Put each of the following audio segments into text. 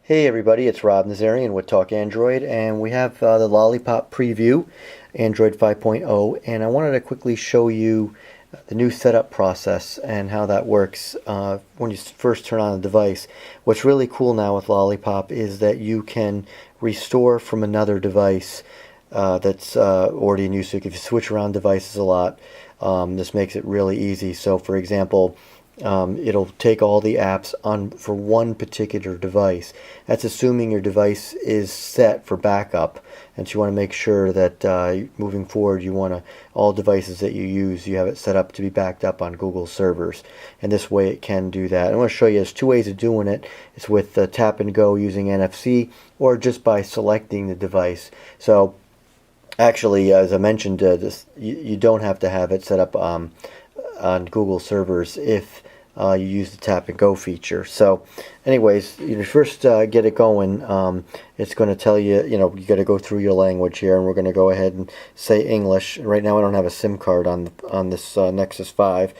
Hey everybody, it's Rob Nazarian with Talk Android, and we have the Lollipop preview, Android 5.0, and I wanted to quickly show you the new setup process and how that works when you first turn on the device. What's really cool now with Lollipop is that you can restore from another device that's already in use. So if you switch around devices a lot, this makes it really easy. So for example, it'll take all the apps on for one particular device. That's assuming your device is set for backup, and so you want to make sure that moving forward you want all devices that you use, you have it set up to be backed up on Google servers, and this way it can do that. I want to show you there's two ways of doing it. It's with tap and go using NFC, or just by selecting the device. So actually, as I mentioned, you don't have to have it set up on Google servers if you use the tap and go feature. So anyways, you first get it going, it's going to tell you, you got to go through your language here, and we're going to go ahead and say English. Right now I don't have a SIM card on this Nexus 5.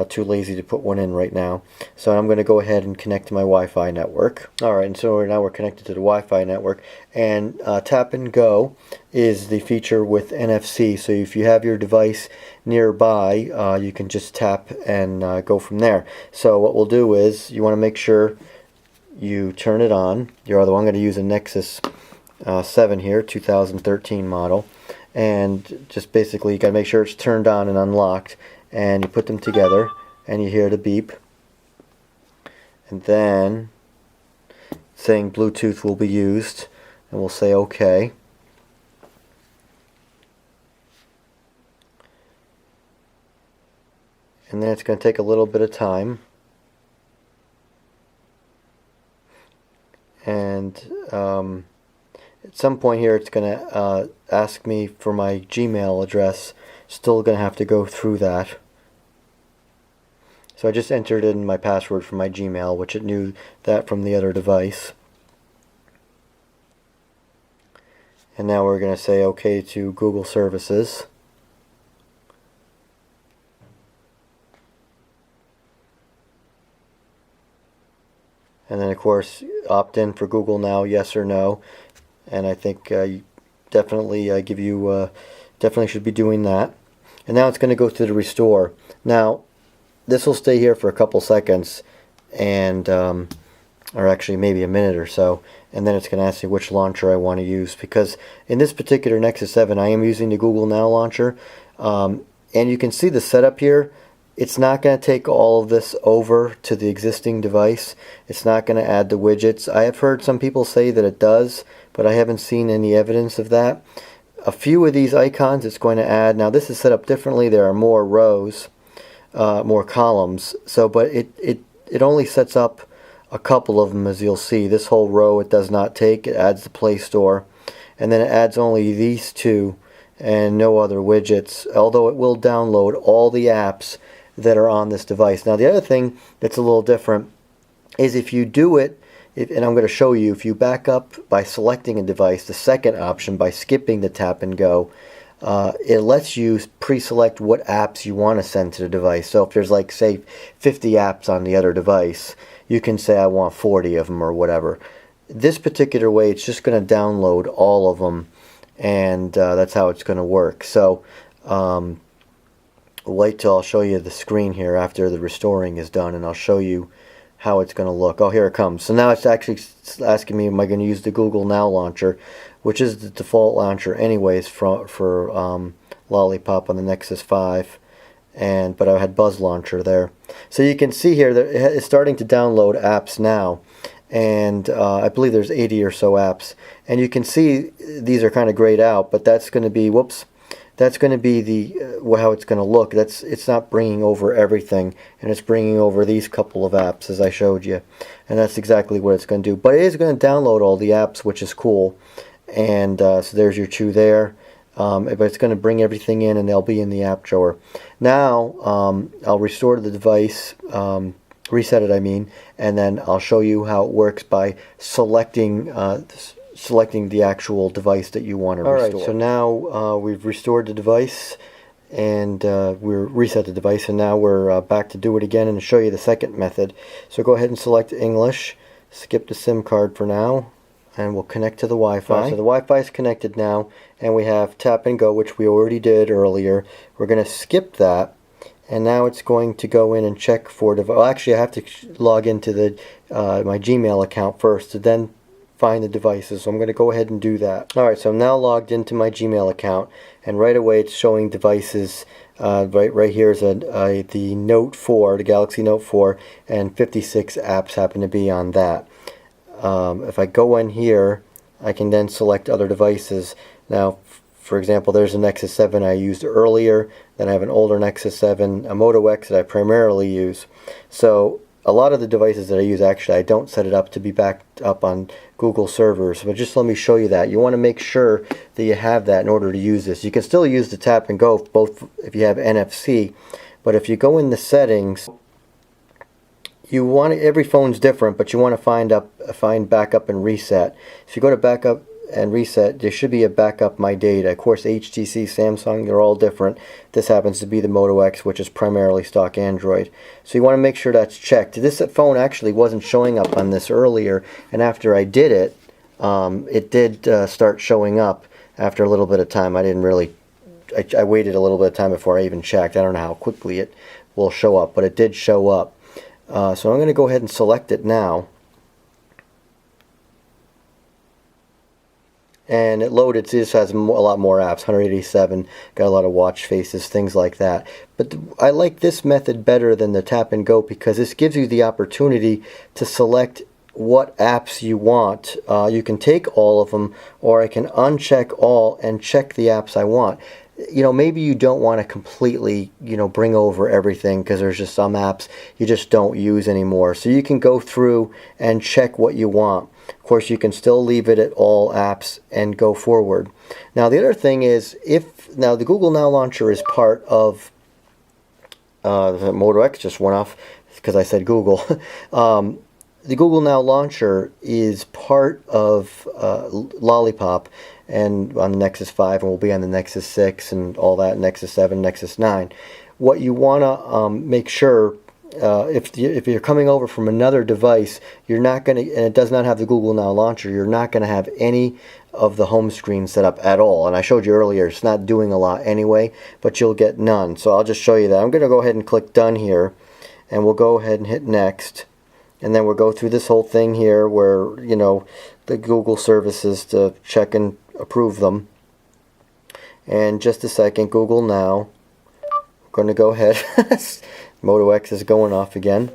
Too lazy to put one in right now. So I'm going to go ahead and connect to my Wi-Fi network. Alright, and so now we're connected to the Wi-Fi network, and tap and go is the feature with NFC. So if you have your device nearby, you can just tap and go from there. So what we'll do is, you want to make sure you turn it on. Your other one, I'm going to use a Nexus 7 here, 2013 model, and just basically you got to make sure it's turned on and unlocked, and you put them together and you hear the beep, and then saying Bluetooth will be used, and we'll say OK. And then it's going to take a little bit of time, and at some point here it's going to ask me for my Gmail address. Still going to have to go through that. So I just entered in my password for my Gmail, which it knew that from the other device. And now we're going to say OK to Google services. And then of course opt in for Google Now, yes or no. And I think definitely definitely should be doing that. And now it's going to go to the restore. Now this will stay here for a couple seconds, and or actually maybe a minute or so, and then it's going to ask me which launcher I want to use, because in this particular Nexus 7 I am using the Google Now launcher, and you can see the setup here. It's not going to take all of this over to the existing device. It's not going to add the widgets. I have heard some people say that it does, but I haven't seen any evidence of that. A few of these icons it's going to add. Now this is set up differently. There are more rows, more columns. So, but it only sets up a couple of them, as you'll see. This whole row it does not take. It adds the Play Store, and then it adds only these two and no other widgets, although it will download all the apps that are on this device. Now the other thing that's a little different is if you do it, and I'm going to show you, if you back up by selecting a device, the second option, by skipping the tap and go, it lets you pre-select what apps you want to send to the device. So if there's like, say, 50 apps on the other device, you can say I want 40 of them or whatever. This particular way, it's just going to download all of them, and that's how it's going to work. So wait till I'll show you the screen here after the restoring is done, and I'll show you how it's going to look. Oh, here it comes. So now it's actually asking me, am I going to use the Google Now launcher, which is the default launcher anyways for Lollipop on the Nexus 5, but I had Buzz Launcher there. So you can see here that it's starting to download apps now, and I believe there's 80 or so apps, and you can see these are kind of grayed out, but that's going to be, whoops, that's going to be the how it's going to look. It's not bringing over everything, and it's bringing over these couple of apps as I showed you, and that's exactly what it's going to do. But it is going to download all the apps, which is cool, and so there's your two there. But it's going to bring everything in, and they'll be in the app drawer. Now I'll restore the device, reset it I mean, and then I'll show you how it works by selecting the actual device that you want to restore. Alright, so now we've restored the device, and we're reset the device, and now we're back to do it again and show you the second method. So go ahead and select English, skip the SIM card for now, and we'll connect to the Wi-Fi. So the Wi-Fi is connected now, and we have tap and go, which we already did earlier. We're going to skip that, and now it's going to go in and check for device. Well, actually, I have to log into the my Gmail account first to then find the devices. So I'm going to go ahead and do that. Alright, so I'm now logged into my Gmail account, and right away it's showing devices. Right here is the Note 4, the Galaxy Note 4, and 56 apps happen to be on that. If I go in here, I can then select other devices. Now, for example, there's a Nexus 7 I used earlier. Then I have an older Nexus 7, a Moto X that I primarily use. So a lot of the devices that I use, actually, I don't set it up to be backed up on Google servers. But just let me show you that. You want to make sure that you have that in order to use this. You can still use the tap and go both if you have NFC. But if you go in the settings, you want every phone's different, but you want to find backup and reset. If you go to backup and reset, there should be a backup my data. Of course, HTC, Samsung, they're all different. This happens to be the Moto X, which is primarily stock Android. So you want to make sure that's checked. This phone actually wasn't showing up on this earlier, and after I did it, it did start showing up after a little bit of time. I didn't really, I waited a little bit of time before I even checked. I don't know how quickly it will show up, but it did show up. So I'm going to go ahead and select it now. And it loaded. See, this has a lot more apps, 187, got a lot of watch faces, things like that. But I like this method better than the tap and go because this gives you the opportunity to select what apps you want. You can take all of them, or I can uncheck all and check the apps I want. You know, maybe you don't want to completely, bring over everything because there's just some apps you just don't use anymore. So you can go through and check what you want. Of course, you can still leave it at all apps and go forward. Now, the other thing is, now the Google Now Launcher is part of the Moto X just went off because I said Google. The Google Now Launcher is part of Lollipop, and on the Nexus 5, and will be on the Nexus 6 and all that, Nexus 7, Nexus 9. What you want to make sure, if you're coming over from another device, you're not going to, and it does not have the Google Now Launcher, you're not going to have any of the home screen set up at all. And I showed you earlier, it's not doing a lot anyway, but you'll get none. So I'll just show you that. I'm going to go ahead and click Done here, and we'll go ahead and hit Next. And then we'll go through this whole thing here where, the Google services to check and approve them. And just a second, Google Now. I'm going to go ahead. Moto X is going off again.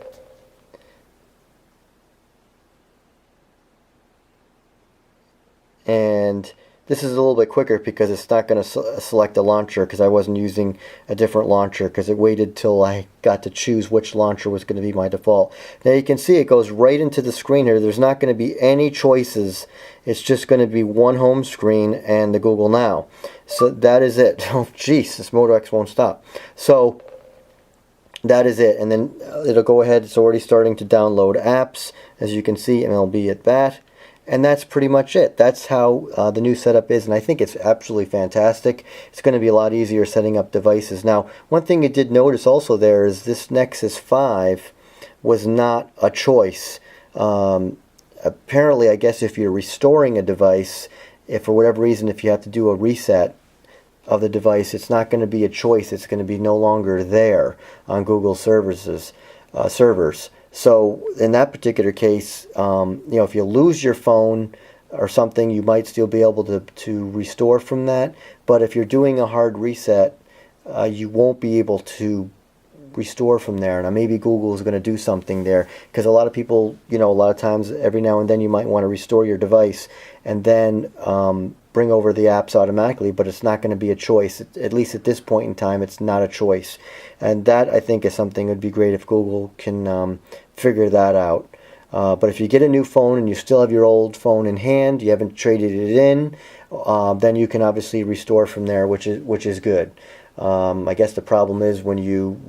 And this is a little bit quicker because it's not going to select a launcher because I wasn't using a different launcher because it waited till I got to choose which launcher was going to be my default. Now you can see it goes right into the screen here. There's not going to be any choices. It's just going to be one home screen and the Google Now. So that is it. Oh jeez, this Moto X won't stop. So that is it, and then it'll go ahead. It's already starting to download apps, as you can see, MLB at bat. And that's pretty much it. That's how the new setup is, and I think it's absolutely fantastic. It's going to be a lot easier setting up devices. Now, one thing you did notice also there is this Nexus 5 was not a choice. Apparently, I guess if you're restoring a device, if for whatever reason, if you have to do a reset of the device, it's not going to be a choice. It's going to be no longer there on Google servers. So in that particular case, if you lose your phone or something, you might still be able to restore from that. But if you're doing a hard reset, you won't be able to restore from there. Now maybe Google is going to do something there because a lot of people, a lot of times every now and then you might want to restore your device and then bring over the apps automatically, but it's not going to be a choice. At least at this point in time, it's not a choice. And that, I think, is something that would be great if Google can figure that out. But if you get a new phone and you still have your old phone in hand, you haven't traded it in, then you can obviously restore from there, which is good. I guess the problem is when you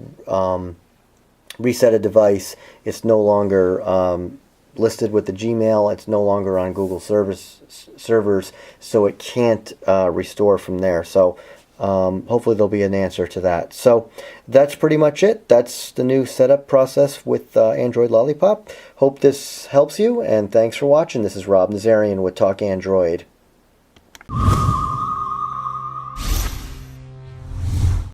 reset a device, it's no longer listed with the Gmail. It's no longer on Google servers, so it can't restore from there. So hopefully there'll be an answer to that. So that's pretty much it. That's the new setup process with Android Lollipop. Hope this helps you, and thanks for watching. This is Rob Nazarian with Talk Android.